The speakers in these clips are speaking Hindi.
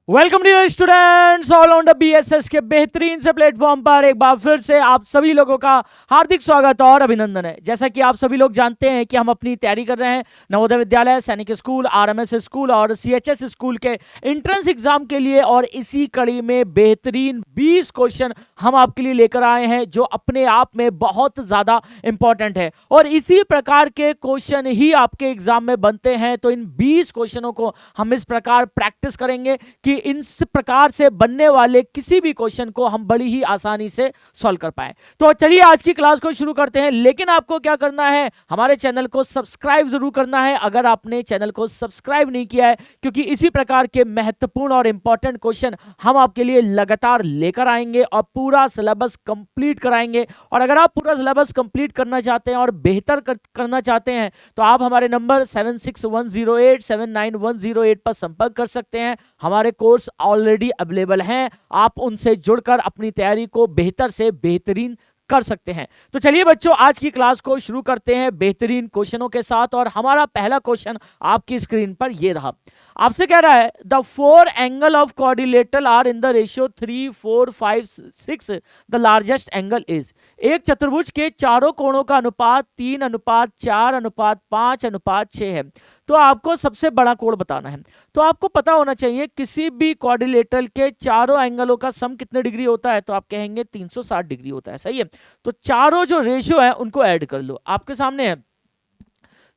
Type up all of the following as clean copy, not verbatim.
Welcome dear students all on the BSS के बेहतरीन से प्लेटफॉर्म पर एक बार फिर से आप सभी लोगों का हार्दिक स्वागत और अभिनंदन है। जैसा कि आप सभी लोग जानते हैं कि हम अपनी तैयारी कर रहे हैं नवोदय विद्यालय, सैनिक स्कूल, आरएमएस स्कूल और सीएचएस स्कूल के एंट्रेंस एग्जाम के लिए, और इसी कड़ी में बेहतरीन 20 क्वेश्चन हम आपके लिए लेकर आए हैं जो अपने आप में बहुत ज्यादा इंपॉर्टेंट है और इसी प्रकार के क्वेश्चन ही आपके एग्जाम में बनते हैं। तो इन 20 क्वेश्चनों को हम इस प्रकार प्रैक्टिस करेंगे कि इस प्रकार से बनने वाले किसी भी क्वेश्चन को हम बड़ी ही आसानी से सॉल्व कर पाए। तो चलिए आज की क्लास को शुरू करते हैं, लेकिन आपको क्या करना है, हमारे चैनल को सब्सक्राइब जरूर करना है अगर आपने चैनल को सब्सक्राइब नहीं किया है, क्योंकि इसी प्रकार के महत्वपूर्ण और इंपॉर्टेंट क्वेश्चन हम आपके लिए लगातार लेकर आएंगे और पूरा सिलेबस कंप्लीट कराएंगे। और अगर आप पूरा सिलेबस कंप्लीट करना चाहते हैं और बेहतर करना चाहते हैं तो आप हमारे नंबर 7610879108 पर संपर्क कर सकते हैं। हमारे कोर्स ऑलरेडी अवेलेबल हैं, आप उनसे जुड़कर अपनी तैयारी को बेहतर से बेहतरीन कर सकते हैं। तो चलिए बच्चों, आज की क्लास को शुरू करते हैं बेहतरीन क्वेश्चनों के साथ। और हमारा पहला क्वेश्चन आपकी स्क्रीन पर ये रहा। आपसे कह रहा है the four angle of quadrilateral are in the ratio 3, 4, 5, 6, the largest angle is. एक चतुर्भुज के चारों कोणों का अनुपात 3:4:5:6 है, तो आपको सबसे बड़ा कोण बताना है। तो आपको पता होना चाहिए किसी भी क्वाड्रिलेटरल के चारों एंगलों का सम कितने डिग्री होता है, तो आप कहेंगे 360 डिग्री होता है। सही है, तो चारों जो रेशियो है उनको ऐड कर लो। आपके सामने है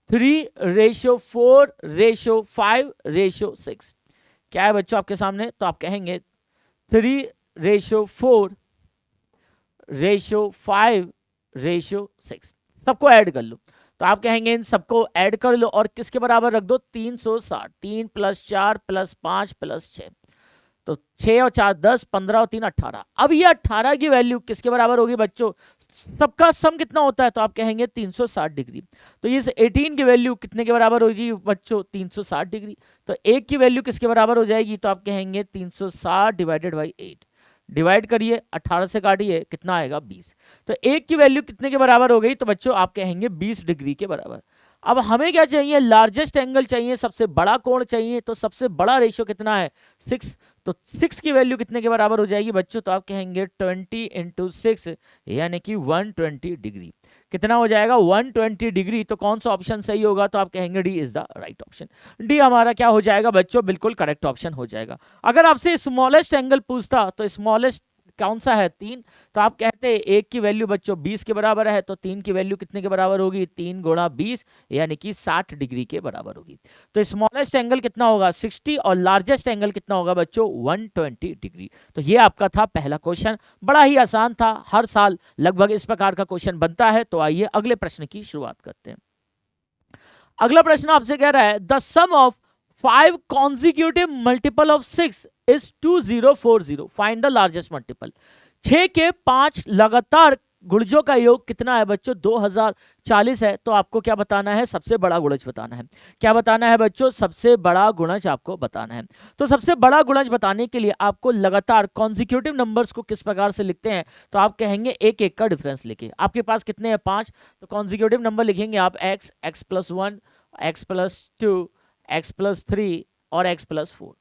3:4:5:6। क्या है बच्चों आपके सामने, तो आप कहेंगे 3:4:5:6। सबको ऐड कर लो, तो आप कहेंगे इन सबको ऐड कर लो और किसके बराबर रख दो, 360। 3 + 4 + 5 + 6, तो 6 और 4 10, 15 और 3 18। अब ये 18 की वैल्यू किसके बराबर होगी बच्चों, सबका सम कितना होता है, तो आप कहेंगे 360 डिग्री। तो ये 18 की वैल्यू कितने के बराबर होगी बच्चों, 360 डिग्री। तो एक की वैल्यू किसके बराबर हो जाएगी, तो आप कहेंगे 360 डिवाइडेड बाई 8। डिवाइड करिए, 18 से काटिए, कितना आएगा 20। तो एक की वैल्यू कितने के बराबर हो गई, तो बच्चों आप कहेंगे 20 डिग्री के बराबर। अब हमें क्या चाहिए, लार्जेस्ट एंगल चाहिए, सबसे बड़ा कोण चाहिए। तो सबसे बड़ा रेशियो कितना है, 6। तो 6 की वैल्यू कितने के बराबर हो जाएगी बच्चों, तो आप कहेंगे 20 × 6 यानी कि 120 डिग्री। कितना हो जाएगा, 120 डिग्री। तो कौन सा ऑप्शन सही होगा, तो आप कहेंगे D is the right option. D हमारा क्या हो जाएगा बच्चों, बिल्कुल करेक्ट ऑप्शन हो जाएगा। अगर आपसे स्मॉलेस्ट एंगल पूछता तो स्मॉलेस्ट कौन सा है, 3। तो आप कहते हैं एक की वैल्यू बच्चों 20 के बराबर है, तो 3 की वैल्यू कितने के बराबर होगी, 3 × 20 यानी कि 60 डिग्री के बराबर होगी। तो स्मॉलेस्ट एंगल कितना होगा, 60, और लार्जेस्ट एंगल कितना होगा बच्चों, 120 डिग्री। तो ये आपका था पहला क्वेश्चन, बड़ा ही आसान था, हर साल लगभग इस प्रकार का क्वेश्चन बनता है। तो आइए अगले प्रश्न की शुरुआत करते हैं। अगला प्रश्न आपसे कह रहा है the sum of 5 consecutive multiple of 6 is 2040, find the largest multiple. 6 के 5 लगातार गुणजों का योग कितना है बच्चों, 2040 है। तो आपको क्या बताना है, सबसे बड़ा गुणज बताना है। क्या बताना है बच्चों, सबसे बड़ा गुणज आपको बताना है। तो सबसे बड़ा गुणज बताने के लिए आपको लगातार कॉन्जिक्यूटिव नंबर्स को किस प्रकार से लिखते हैं, तो आप कहेंगे एक एक का डिफरेंस लेके। आपके पास कितने हैं, 5, तो कॉन्जिक्यूटिव नंबर लिखेंगे आप x, x+1, x+2, x+3 और x+4।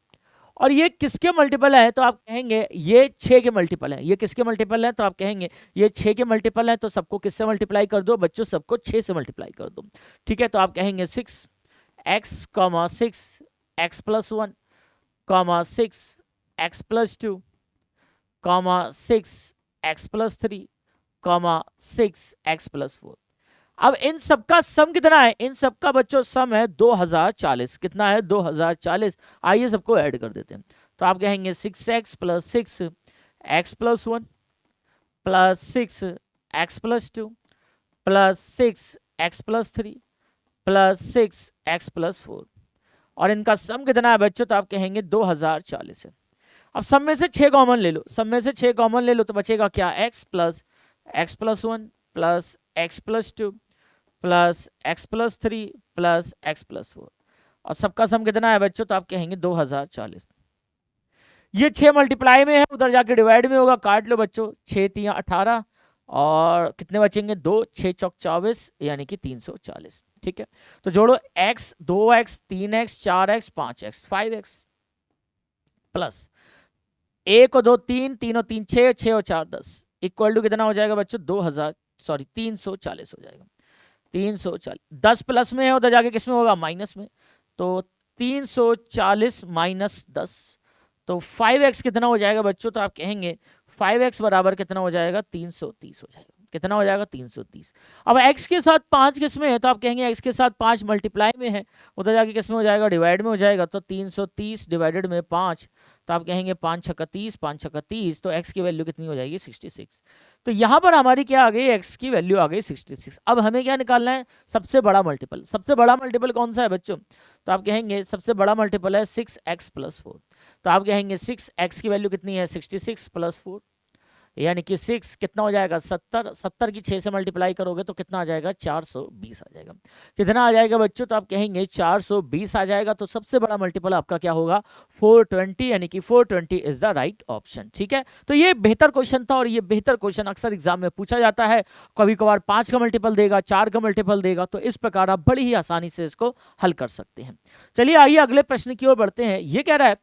और ये किसके मल्टीपल है, तो आप कहेंगे ये 6 के मल्टीपल है। ये किसके मल्टीपल है, तो आप कहेंगे ये 6 के मल्टीपल है। तो सबको किससे मल्टीप्लाई कर दो बच्चों, सबको 6 से मल्टीप्लाई कर दो। ठीक है, तो आप कहेंगे 6 x, 6 x+1, 6 x+2, 6 x+3, 6 x+4। अब इन सबका सम कितना है, इन सबका बच्चों सम है 2040। कितना है, 2040। आइए सबको ऐड कर देते हैं। तो आप कहेंगे 6x + 6 x+1 + 6 x+2 + 6 x+3 + 6 x+4, और इनका सम कितना है बच्चों, तो आप कहेंगे 2040 है। अब सब में से 6 कॉमन ले लो, सब में से 6 कॉमन ले लो, तो बचेगा क्या, x + x+1 + x+2 + x+3 + x+4, और सबका सम कितना है बच्चों, तो आप कहेंगे 2040। ये 6 मल्टीप्लाई में है, उधर जाके डिवाइड में होगा, काट लो बच्चों, 6 × 3 = 18, और कितने बचेंगे, 2, 6 × 4 = 24 यानी कि 340। ठीक है, तो जोड़ो x, 2x, 3x, 4x, 5x, 5x। Plus 1 और 2 3, 3 और 3 6, 6 और 4 10 इक्वल टू कितना हो जाएगा बच्चों 340 हो जाएगा। 340 10 प्लस में है, उधर जाके किस में होगा माइनस में, तो 340 माइनस 10, तो 5x कितना हो जाएगा बच्चों, तो आप कहेंगे 5x बराबर कितना हो जाएगा 330 हो जाएगा। कितना हो जाएगा 330। अब x के साथ 5 किस में है, तो आप कहेंगे x के साथ 5 मल्टीप्लाई में है, उधर जाके किस में हो जाएगा डिवाइड में हो जाएगा, तो 330 डिवाइडेड में 5, तो आप कहेंगे 5 छक्का 30, 5 छक्का 30, तो x की वैल्यू कितनी हो जाएगी 66। तो यहाँ पर हमारी क्या आ गई, x की वैल्यू आ गई 66। अब हमें क्या निकालना है, सबसे बड़ा मल्टीपल। सबसे बड़ा मल्टीपल कौन सा है बच्चों, तो आप कहेंगे सबसे बड़ा मल्टीपल है 6x प्लस 4, तो आप कहेंगे 6x की वैल्यू कितनी है 66 प्लस 4, यानी कि 6 कितना हो जाएगा 70, 70 की 6 से मल्टीप्लाई करोगे तो कितना आ जाएगा 420 आ जाएगा। कितना आ जाएगा बच्चों, तो आप कहेंगे 420 आ जाएगा। तो सबसे बड़ा मल्टीपल आपका क्या होगा 420, यानी कि 420 इज द राइट ऑप्शन। ठीक है, तो ये बेहतर क्वेश्चन था और ये बेहतर क्वेश्चन अक्सर एग्जाम में पूछा जाता है। कभी कभार 5 का मल्टीपल देगा, 4 का मल्टीपल देगा, तो इस प्रकार आप बड़ी ही आसानी से इसको हल कर सकते हैं। चलिए आइए अगले प्रश्न की ओर बढ़ते हैं। ये कह रहा है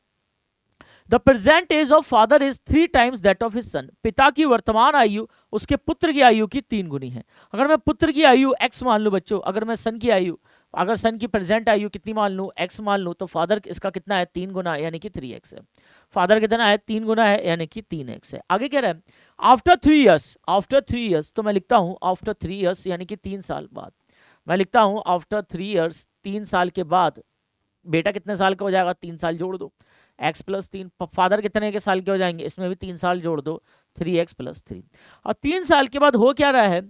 the present age of father is 3 times that of his son. पिता की वर्तमान आयु उसके पुत्र की आयु की 3 गुनी है। अगर मैं पुत्र की आयु x मान लूं बच्चों, अगर मैं सन की आयु, अगर सन की प्रेजेंट आयु कितनी मान लूं x मान लूं, तो फादर इसका कितना है 3 गुना, यानी कि 3x है। फादर कितना है 3 गुना है, यानी कि 3x है। आगे कह रहा है आफ्टर 3 ईयर्स, आफ्टर 3 ईयर्स, तो मैं लिखता हूं आफ्टर 3 ईयर्स यानी कि 3 साल बाद। मैं लिखता हूं आफ्टर 3 ईयर्स, 3 साल के बाद बेटा कितने साल का हो जाएगा, 3 साल जोड़ दो, x प्लस 3। फादर कितने के साल के हो जाएंगे, इसमें भी 3 साल जोड़ दो, 3x प्लस 3। और 3 साल के बाद हो क्या रहा है,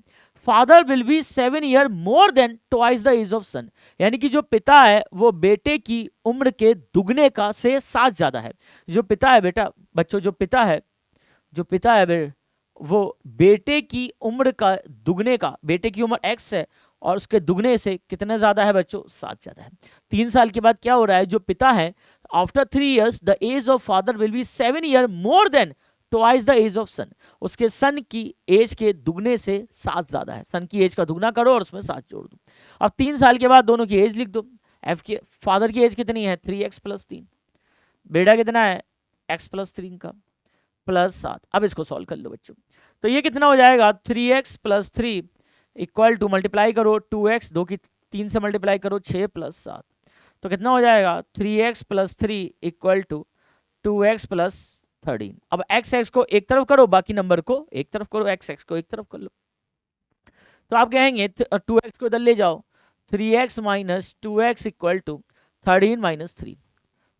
father will be 7 year more than twice the age of son, यानी कि जो पिता है वो बेटे की उम्र के दुगने का से 7 ज्यादा है। जो पिता है बेटा बच्चों, जो पिता है वो बेटे की उम्र का दुगने का, बेटे की उम्र x है और उसके दुगने से कितने ज्यादा है बच्चों 7 ज्यादा है। 3 साल के बाद क्या हो रहा है, जो पिता है after 3 years the age of father will be 7 year more than twice the age of son, उसके सन की एज के दुगने से 7 ज्यादा है। सन की एज का दुगना करो और उसमें 7 जोड़ दो। अब 3 साल के बाद दोनों की एज लिख दो। एफ की फादर की एज कितनी है 3x प्लस 3, बेटा कितना है x प्लस 3 का प्लस 7। अब इसको सॉल्व कर लो बच्चों, तो ये कितना हो जाएगा 3x plus 3 equal to multiply करो 2x, 2 की 3 से मल्टीप्लाई करो 6 प्लस 7, तो कितना हो जाएगा 3x plus 3 equal to 2x plus 13। अब x को एक तरफ करो, बाकी नंबर को एक तरफ करो, x को एक तरफ कर लो, तो आप कहेंगे 2x को इधर ले जाओ, 3x minus 2x equal to 13 minus 3,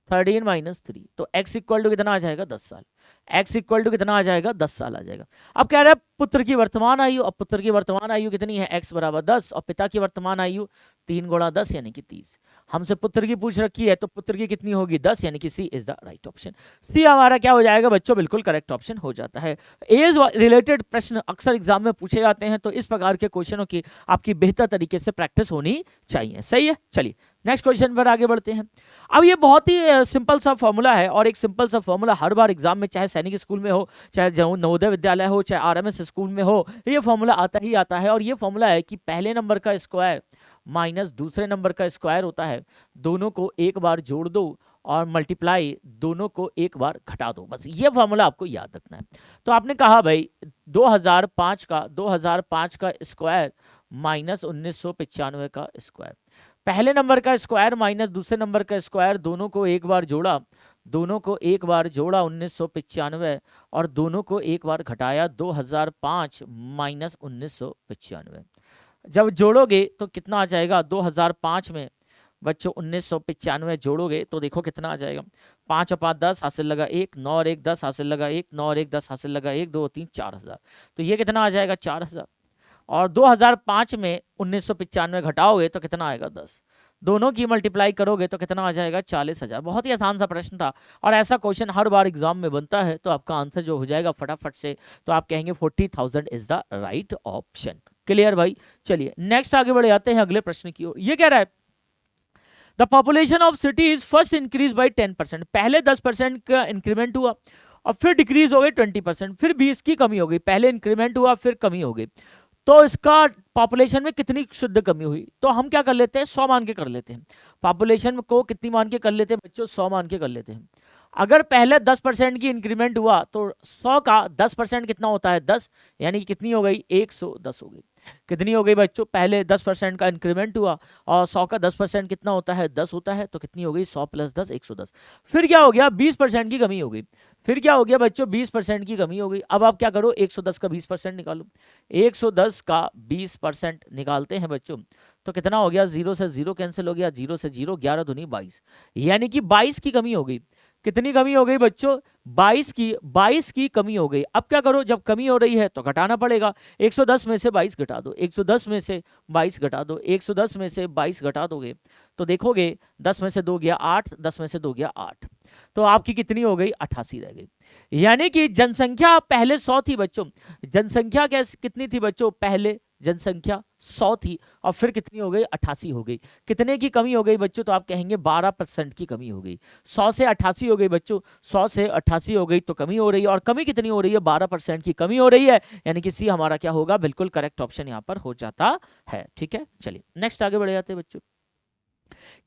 13 minus 3, तो x इक्वल टू कितना आ जाएगा 10 साल। x इक्वल टू कितना आ जाएगा 10 साल आ जाएगा। अब कह रहा है पुत्र की वर्तमान आयु, अब पुत्र की वर्तमान आयु कितनी है x बराबर 10 और पिता की वर्तमान आयु 3 गुणा 10 यानी कि 30। हमसे पुत्र की पूछ रखी है तो पुत्र की कितनी होगी 10, यानी कि सी इज द राइट ऑप्शन। सी हमारा क्या हो जाएगा बच्चों, बिल्कुल करेक्ट ऑप्शन हो जाता है। एज रिलेटेड प्रश्न अक्सर एग्जाम में पूछे जाते हैं, तो इस प्रकार के क्वेश्चनों की आपकी बेहतर तरीके से प्रैक्टिस होनी चाहिए। सही है, चलिए नेक्स्ट क्वेश्चन पर आगे बढ़ते हैं। अब ये बहुत ही सिंपल सा फॉर्मूला है और एक सिंपल सा फॉर्मूला हर बार एग्जाम में, चाहे सैनिक स्कूल में हो, चाहे नवोदय विद्यालय हो, चाहे आरएमएस स्कूल में हो, ये फॉर्मूला आता ही आता है। और ये फॉर्मूला है कि पहले नंबर का स्क्वायर माइनस दूसरे नंबर का स्क्वायर होता है, दोनों को एक बार जोड़ दो और मल्टीप्लाई दोनों को एक बार घटा दो, बस ये फॉर्मूला आपको याद रखना है। तो आपने कहा भाई 2005 का स्क्वायर माइनस 1995 का स्क्वायर, पहले नंबर का स्क्वायर माइनस दूसरे नंबर का स्क्वायर, दोनों को एक बार जोड़ा, 1995 और दोनों को एक बार घटाया 2005 माइनस 1995। जब जोड़ोगे तो कितना आ जाएगा 2005 में बच्चों 1995 जोड़ोगे तो देखो कितना आ जाएगा, 5 और 5 10 हासिल लगा 1, 9 और 1 10 हासिल लगा 1, 9 और 1 10 हासिल लगा 1, 2 3 4000, तो ये कितना आ जाएगा 4000। और 2005 में 1995 घटाओगे तो कितना आएगा 10, दोनों की मल्टीप्लाई करोगे तो कितना आ जाएगा 40,000। बहुत ही आसान सा प्रश्न था और ऐसा क्वेश्चन हर बार एग्जाम में बनता है, तो आपका आंसर जो हो जाएगा फटाफट से, तो आप कहेंगे 40,000 is the right option. Clear भाई, चलिए नेक्स्ट आगे बढ़ जाते हैं अगले प्रश्न की ओर। ये कह रहा है the population of city is first increase by 10%, पहले 10% का इंक्रीमेंट हुआ और फिर डिक्रीज हो गई 20%, फिर 20 की कमी हो गई, पहले इंक्रीमेंट हुआ फिर कमी हो गई, तो इसका पॉपुलेशन में कितनी शुद्ध कमी हुई। तो हम क्या कर लेते हैं 100 मान के कर लेते हैं, पॉपुलेशन को कितनी मान के कर लेते हैं बच्चों 100 मान के कर लेते हैं। अगर पहले 10% की इंक्रीमेंट हुआ तो 100 का 10% कितना होता है 10, यानी कि कितनी हो गई 110 हो गई। कितनी हो गई बच्चों, पहले 10% का इंक्रीमेंट हुआ और 100 का 10% कितना होता है 10 होता है, तो कितनी हो गई 100 + 10 110। फिर क्या हो गया 20% की कमी हो गई। फिर क्या हो गया बच्चों 20% की कमी हो गई। अब आप क्या करो 110 का 20% निकालो। 110 का 20% निकालते हैं बच्चों तो कितना हो गया, 0 से 0 कैंसिल हो गया, 0 से 0 11 दूनी 22, यानी कि 22 की कमी हो गई। कितनी कमी हो गई बच्चों 22 की कमी हो गई। अब क्या करो, जब कमी हो रही है तो घटाना पड़ेगा। 110 में से 22 घटा दो, 110 में से 22 घटा दो, 110 में से 22 घटा दोगे तो देखोगे 10 में से 2 गया 8, 10 में से 2 गया 8, तो आपकी कितनी हो गई 88 रह गई। यानी कि जनसंख्या पहले 100 थी बच्चों, जनसंख्या कैसे कितनी थी बच्चों, पहले जनसंख्या 100 थी और फिर कितनी हो गई 88 हो गई। कितने की कमी हो गई बच्चों, तो आप कहेंगे 12% की कमी हो गई। 100 से 88 हो गई बच्चों, 100 से 88 हो गई तो कमी हो रही है, और कमी कितनी हो रही है 12% की कमी हो रही है, यानी कि सी हमारा क्या होगा, बिल्कुल करेक्ट ऑप्शन यहाँ पर हो जाता है। ठीक है, चलिए नेक्स्ट आगे बढ़ जाते हैं बच्चों।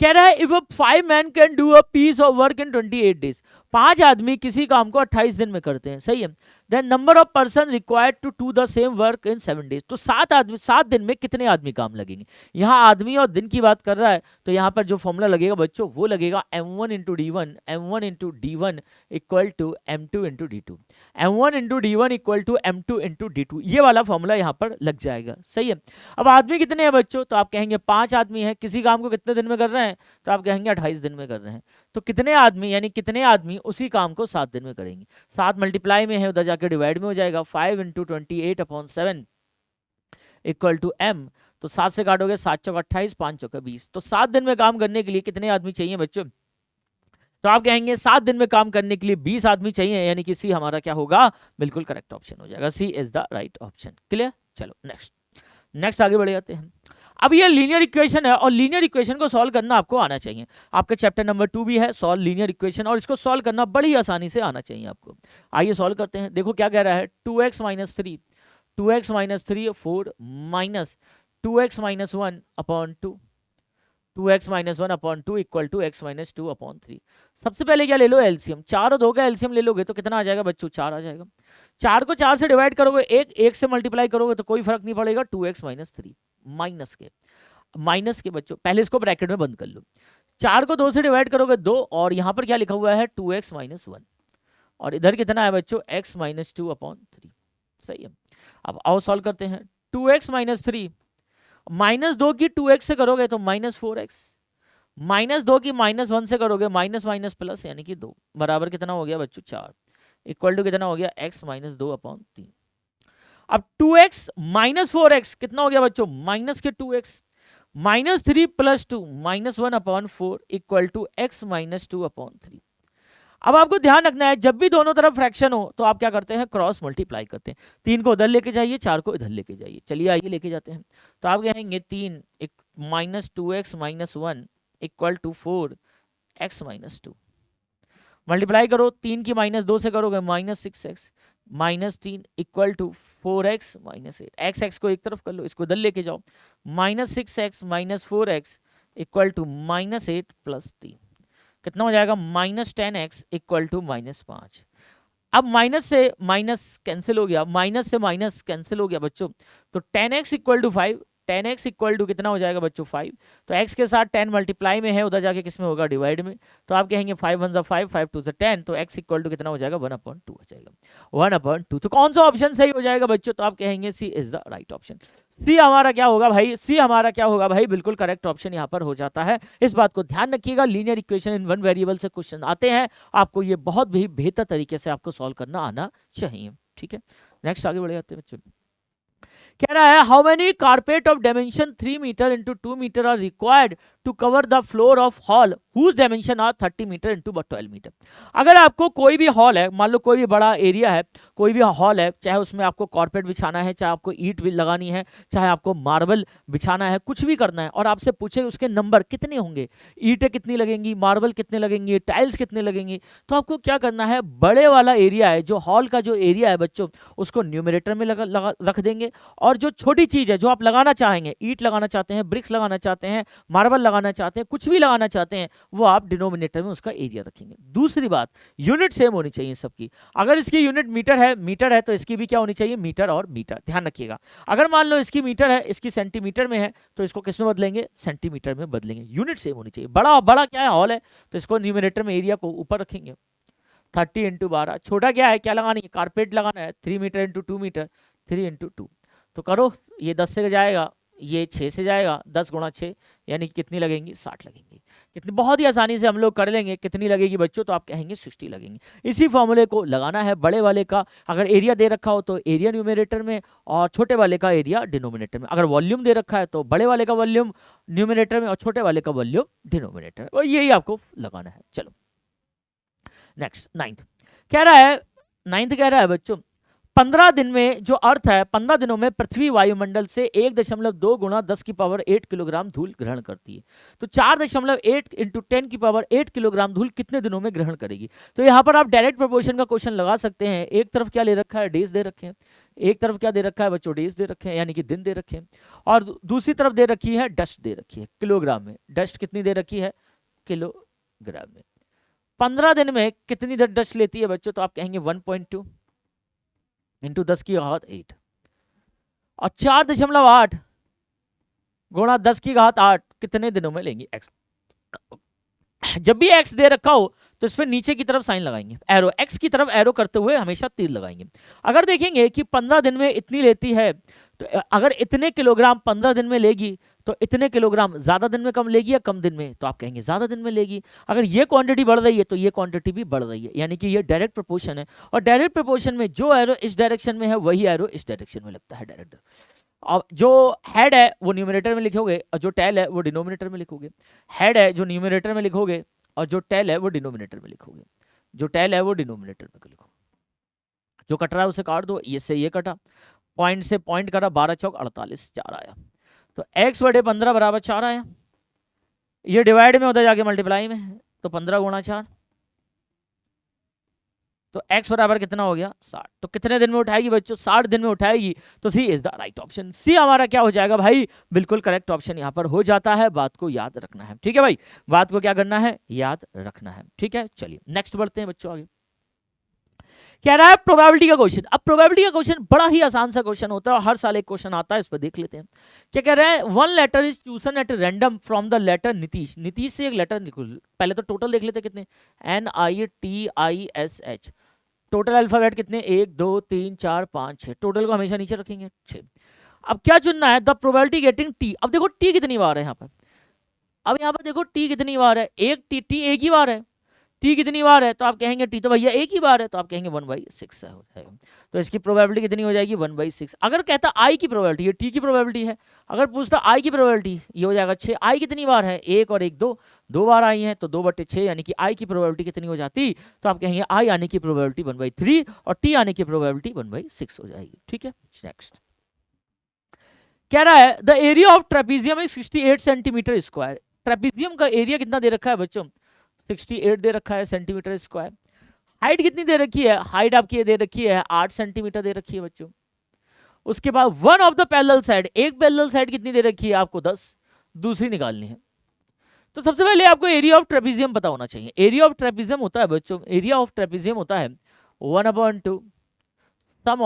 कह रहा है if 5 men can do a piece of work in 28 days, 5 आदमी किसी काम को 28 दिन में करते हैं, सही है। Then number of person required to do the same work in 7 days, तो 7 दिन में कितने आदमी काम लगेंगे। यहाँ आदमी और दिन की बात कर रहा है, तो यहाँ पर जो फॉर्मूला लगेगा बच्चों वो लगेगा m1 into d1, m1 into d1 equal to m2 into d2, m1 into d1 equal to m2 into d2, ये वाला फॉर्मूला यहाँ पर लग जाएगा, सही है। अब आदमी कितने हैं बच्चों, तो आप कहेंगे 5 आदमी हैं, किसी काम को कितने दिन में कर रहे हैं, तो आप कहेंगे 28 दिन में कर रहे हैं। तो कितने आदमी, यानी कितने आदमी उसी काम को 7 दिन में करेंगे। 7 मल्टीप्लाई में है, उधर जाके डिवाइड में हो जाएगा, 5 इंटू 28/7 इक्वल टू m, तो 7 से काटोगे 7 चौक 28, 5 चौक 20, तो 7 दिन में काम करने के लिए कितने आदमी चाहिए बच्चों, तो आप कहेंगे 7 दिन में काम करने के लिए 20 आदमी चाहिए, यानी कि सी हमारा क्या होगा, बिल्कुल करेक्ट ऑप्शन हो जाएगा, C is the right option. Clear, चलो नेक्स्ट आगे बढ़ जाते हैं। अब ये लीनियर इक्वेशन है और लीनियर इक्वेशन को सॉल्व करना आपको आना चाहिए। आपके चैप्टर नंबर 2 भी है सॉल्व लीनियर इक्वेशन, और इसको सॉल्व करना बड़ी आसानी से आना चाहिए आपको। आइए सॉल्व करते हैं। देखो क्या कह रहा है, 2x - 3 4 minus 2x - 1/2, 2x - 1/2 equal to x - 2/3। सबसे पहले क्या ले लो एलसीएम, 4 और 2 का एलसीएम ले लोगे तो कितना आ जाएगा बच्चों, 4 आ जाएगा। 4 को 4 से डिवाइड करोगे, एक से मल्टीप्लाई करोगे तो कोई फर्क नहीं पड़ेगा, 2x - 3 माइनस के बच्चों, पहले इसको ब्रैकेट में बंद कर लो। 4 को 2 से डिवाइड करोगे 2, और यहाँ पर क्या लिखा हुआ है 2x - 1, और इधर कितना है बच्चों x - 2/3, सही है। अब आओ सॉल्व करते हैं। 2x - 3 -2 की 2x से करोगे तो -4x, -2 की -1 से करोगे माइनस माइनस प्लस, यानी कि 2 बराबर कितना हो गया बच्चों 4, इक्वल टू कितना हो गया x - 2/3। अब 2x - 4x कितना हो गया बच्चों, माइनस के 2x, -3 + 2 -1/4 इक्वल टू x - 2/3। अब आपको ध्यान रखना है, जब भी दोनों तरफ फ्रैक्शन हो तो आप क्या करते हैं, क्रॉस मल्टीप्लाई करते हैं। 3 को उधर लेके जाइए, 4 को इधर लेके जाइए। चलिए आइए लेके जाते हैं। तो आप कहेंगे 3 -2x - 1 equal to 4x - 2, multiply करो, 3 की -2 से करोगे -6x, -3 equal to 4x - 8, x को एक तरफ कर लो, इसको इधर लेके जाओ, -6x - 4x इक्वल टू -8 + 3, कितना हो जाएगा -10x इक्वल टू -5। अब माइनस से माइनस कैंसिल हो गया, माइनस से माइनस कैंसिल हो गया बच्चों, तो 10x equal to 5, 10x equal to कितना हो जाएगा बच्चों 5, तो x के साथ 10 मल्टीप्लाई में है, उधर जाके किस में होगा, डिवाइड में, तो आप कहेंगे 5 1 5, 5 2 10, तो x इक्वल टू कितना हो जाएगा 1/2 हो जाएगा, 1/2। तो कौन सा ऑप्शन सही हो जाएगा बच्चों, तो आप कहेंगे सी इज द राइट ऑप्शन। सी हमारा क्या होगा भाई, सी हमारा क्या होगा भाई, बिल्कुल करेक्ट ऑप्शन यहाँ पर हो जाता है। इस बात को ध्यान रखिएगा, लीनियर इक्वेशन इन 1 वेरिएबल से क्वेश्चन आते हैं, आपको ये बहुत भी बेहतर तरीके से आपको सॉल्व करना आना चाहिए। ठीक है, नेक्स्ट आगे बढ़ जाते हैं बच्चों। कह रहा है how many carpet of dimension 3 metre into 2 metre are required to cover the floor of hall whose dimension are 30 metre into 12 metre. अगर आपको कोई भी हॉल है, मान लो कोई भी बड़ा एरिया है, कोई भी हॉल है, चाहे उसमें आपको कारपेट बिछाना है, चाहे आपको ईंट भी लगानी है, चाहे आपको मार्बल बिछाना है, कुछ भी करना है, और आपसे पूछे उसके नंबर कितने होंगे, ईंटें कितनी लगेंगी, मार्बल कितने लगेंगे, टाइल्स कितने लगेंगे, तो आपको क्या करना है, बड़े वाला एरिया है जो हॉल का जो एरिया है बच्चों, उसको न्यूमरेटर में रख देंगे, और जो छोटी चीज है जो आप लगाना चाहेंगे, ईंट लगाना चाहते हैं, ब्रिक्स लगाना चाहते हैं, मार्बल लगाना चाहते हैं, कुछ भी लगाना चाहते हैं, वो आप डिनोमिनेटर में उसका एरिया रखेंगे। दूसरी बात, यूनिट सेम होनी चाहिए सबकी। अगर इसकी यूनिट मीटर है तो इसकी भी क्या होनी चाहिए, मीटर और मीटर, ध्यान रखिएगा। अगर मान लो इसकी मीटर है, इसकी सेंटीमीटर में है, तो इसको किस में बदलेंगे, सेंटीमीटर में बदलेंगे। यूनिट सेम होनी चाहिए। बड़ा बड़ा क्या है, हॉल है, तो इसको न्यूमिनेटर में एरिया को ऊपर रखेंगे, 30 × 12। छोटा क्या है, क्या लगानी है, कारपेट लगाना है, 3 मीटर × 2 मीटर, 3 × 2। तो करो, ये 10 से जाएगा, ये 6 से जाएगा, 10 × 6 यानी कितनी लगेंगी, 60 लगेंगी। कितनी, बहुत ही आसानी से हम लोग कर लेंगे। कितनी लगेगी बच्चों, तो आप कहेंगे 60 लगेंगी। इसी फॉर्मूले को लगाना है बड़े वाले का। अगर एरिया दे रखा हो तो एरिया न्यूमिनेटर में और छोटे वाले का एरिया डिनोमिनेटर में। अगर वॉल्यूम दे रखा है तो बड़े वाले का वॉल्यूम न्यूमिनेटर में और छोटे वाले का वॉल्यूम डिनोमिनेटर में, और यही आपको लगाना है। चलो नेक्स्ट, नाइन्थ कह रहा है बच्चों, 15 दिन में जो अर्थ है, 15 दिनों में पृथ्वी वायुमंडल से 1.2 × 10⁸ किलोग्राम धूल ग्रहण करती है। तो 4.8 × 10⁸ किलोग्राम धूल कितने दिनों में ग्रहण करेगी। तो यहाँ पर आप डायरेक्ट प्रोपोर्शन का क्वेश्चन लगा सकते हैं। एक तरफ क्या ले रखा है, डेज दे रखे हैं, एक तरफ क्या दे रखा है बच्चों, डेज दे रखे हैं यानी कि दिन दे रखे हैं, और दूसरी तरफ दे रखी है डस्ट दे रखी है किलोग्राम में। डस्ट कितनी दे रखी है, किलोग्राम में। 15 दिन में कितनी डस्ट लेती है बच्चों, तो आप कहेंगे 1.2 × 10⁸ और 4.8 × 10⁸ कितने दिनों में लेंगे, एक्स। जब भी एक्स दे रखा हो तो इस पर नीचे की तरफ साइन लगाएंगे, एरो, एक्स की तरफ एरो करते हुए हमेशा तीर लगाएंगे। अगर देखेंगे कि 15 दिन में इतनी लेती है, तो अगर इतने किलोग्राम 15 दिन में लेगी तो इतने किलोग्राम ज्यादा दिन में कम लेगी या कम दिन में, तो आप कहेंगे ज्यादा दिन में लेगी। अगर ये क्वांटिटी बढ़ रही है तो ये क्वांटिटी भी बढ़ रही है, यानी कि ये डायरेक्ट प्रोपोर्शन है। और डायरेक्ट प्रोपोर्शन में जो एरो इस डायरेक्शन में है वही एरो इस डायरेक्शन में लगता है डायरेक्ट। और जो हेड है वो न्यूमिनेटर में लिखोगे और जो टेल है वो डिनोमिनेटर में लिखोगे। हेड है जो न्यूमिनेटर में लिखोगे और जो टेल है वो डिनोमिनेटर में लिखोगे। जो टेल है वो डिनोमिनेटर में लिखो। जो कट रहा है उसे काट दो, ये से ये कटा, पॉइंट से पॉइंट कटा, 12 चौक 48, 4 आया। तो x/15 बराबर 4 आया। ये डिवाइड में होता है जाके मल्टीप्लाई में, तो 15 × 4, तो x बराबर कितना हो गया, 60। तो कितने दिन में उठाएगी बच्चों, 60 दिन में उठाएगी। तो सी इज द राइट ऑप्शन। सी हमारा क्या हो जाएगा भाई, बिल्कुल करेक्ट ऑप्शन यहाँ पर हो जाता है। बात को याद रखना है, ठीक है भाई, बात को क्या करना है, याद रखना है, ठीक है। चलिए नेक्स्ट बढ़ते हैं बच्चों आगे। कह रहा है प्रोबेबिलिटी का क्वेश्चन। अब प्रोबेबिलिटी का क्वेश्चन बड़ा ही आसान सा क्वेश्चन होता है, हर साल एक क्वेश्चन आता है, इस पर देख लेते हैं। क्या कह रहा है, 1 letter is chosen at random from the letter Nitish. Nitish से एक लेटर निकल, पहले तो टोटल देख लेते कितने, NITISH। टोटल अल्फाबेट कितने, 1 2 3 4 5 6। टोटल को हमेशा नीचे रखेंगे 6। अब क्या चुनना है, द प्रोबेबिलिटी गेटिंग टी। अब देखो टी कितनी बार है यहाँ पर, अब यहाँ पर देखो टी कितनी बार है, एक टी एक ही बार है। टी कितनी बार है, तो आप कहेंगे टी तो भैया एक ही बार है, तो आप कहेंगे 1/6 है। तो इसकी प्रोबेबिलिटी कितनी हो जाएगी, 1/6। अगर कहता आई की प्रोबेबिलिटी, ये टी की प्रोबेबिलिटी है, अगर पूछता आई की प्रोबेबिलिटी, ये हो जाएगा 6। आई कितनी बार है, 1 और 1 2, 2 बार आई है, तो 2/6 यानी कि आई की प्रोबेबिलिटी कितनी हो जाती, तो आप कहेंगे आई आने की प्रोबेबिलिटी 1/3 और टी आने की प्रोबेबिलिटी 1/6 हो जाएगी, ठीक है। नेक्स्ट कह रहा है the area of trapezium is 68 centimetre square. Trapezium का एरिया कितना दे रखा है बच्चों, 68 दे रखा है सेंटीमीटर स्क्वायर। हाइट कितनी दे रखी है, हाइट आपकी दे रखी है 8 सेंटीमीटर दे रखी है बच्चों। उसके बाद one of the parallel side, एक पैरेलल साइड कितनी दे रखी है आपको, 10, दूसरी निकालनी है। तो सबसे पहले आपको एरिया ऑफ ट्रेपीजियम पता होना चाहिए। एरिया ऑफ ट्रेपीजियम होता है बच्चों, एरिया ऑफ ट्रेपीजियम होता है 1/2 sum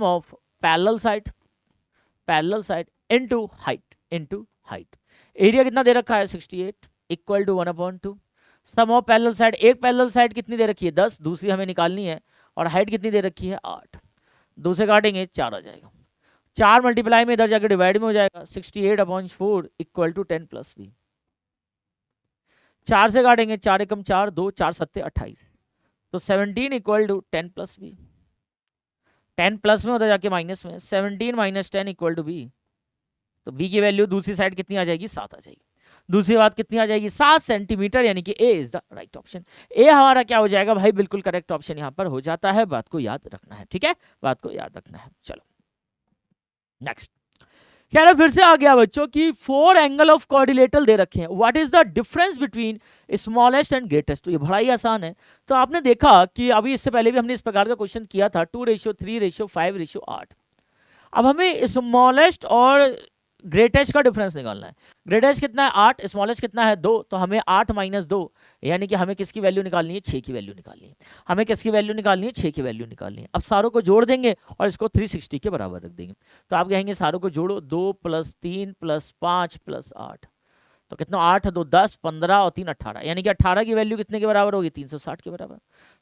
of parallel side into height. Area कितना दे रखा है 68 equal to 1/2 sum of parallel side. एक पैरेलल साइड कितनी दे रखी है 10, दूसरी हमें निकालनी है, और हाइट कितनी दे रखी है 8। 2 से काटेंगे 4 आ जाएगा, 4 मल्टीप्लाई में इधर जाकर डिवाइड में हो जाएगा, 68/4 इक्वल टू 10 + b। 4 से काटेंगे 4 एकम 4 2 4 7 28, तो 17 इक्वल टू 10 + b। 10 प्लस में होता जाके माइनस में, 17 - 10 इक्वल टू b। तो b की वैल्यू दूसरी साइड कितनी आ जाएगी, 7 आ जाएगी। दूसरी बात कितनी आ जाएगी, 7 सेंटीमीटर, यानी कि ए इज द राइट ऑप्शन। ए हमारा क्या हो जाएगा भाई, बिल्कुल करेक्ट ऑप्शन यहाँ पर हो जाता है। बात को याद रखना है, ठीक है, बात को याद रखना है। चलो नेक्स्ट कह रहा है, फिर से आ गया बच्चों की 4 एंगल ऑफ क्वाड्रिलेटरल दे रखे हैं। What is the difference between smallest and greatest. तो ये बड़ा ही आसान है। तो आपने देखा कि अभी इससे पहले भी हमने इस प्रकार का क्वेश्चन किया था, 2:3:5:8। अब हमें स्मॉलेस्ट और ग्रेटेस्ट का डिफरेंस निकालना है। ग्रेटेस्ट कितना है 8, स्मॉलेस्ट कितना है 2, तो हमें 8 माइनस 2 यानी कि हमें किसकी वैल्यू निकालनी है 6 की वैल्यू निकालनी है। हमें किसकी वैल्यू निकालनी है 6 की वैल्यू निकालनी है। अब सारों को जोड़ देंगे और इसको 360 के बराबर रख देंगे। तो आप कहेंगे सारों को जोड़ो 2 + 3 + 5 + 8, तो कितना 8 2 10 15 और 3 18, यानी कि 18 की वैल्यू कितने के बराबर होगी 360 के बराबर।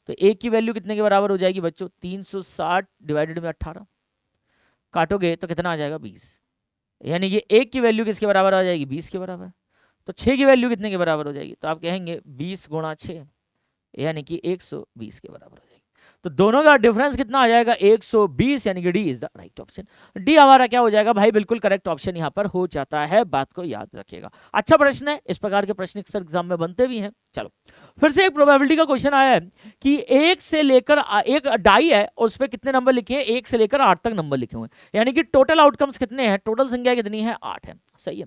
तो एक की वैल्यू कितने के बराबर हो जाएगी बच्चों 360 डिवाइडेड में 18, काटोगे तो कितना आ जाएगा 20, यानी कि एक की वैल्यू किसके बराबर आ जाएगी 20 के बराबर। तो 6 की वैल्यू कितने के बराबर हो जाएगी, तो आप कहेंगे 20 × 6 यानी कि 120 के बराबर हो जाएगी। तो दोनों का डिफरेंस कितना आ जाएगा 120, यानी कि D is the right option. D हमारा क्या हो जाएगा भाई, बिल्कुल करेक्ट ऑप्शन यहाँ पर हो जाता है, बात को याद रखिएगा। अच्छा प्रश्न है, इस प्रकार के प्रश्न अक्सर एग्जाम में बनते भी हैं। चलो फिर से एक प्रोबेबिलिटी का क्वेश्चन आया है कि 1 से लेकर एक डाई है और उस पर कितने नंबर लिखे हैं 1 से लेकर 8 तक नंबर लिखे हुए हैं, यानी कि टोटल आउटकम्स कितने हैं, टोटल संख्या कितनी है 8 है। सही है,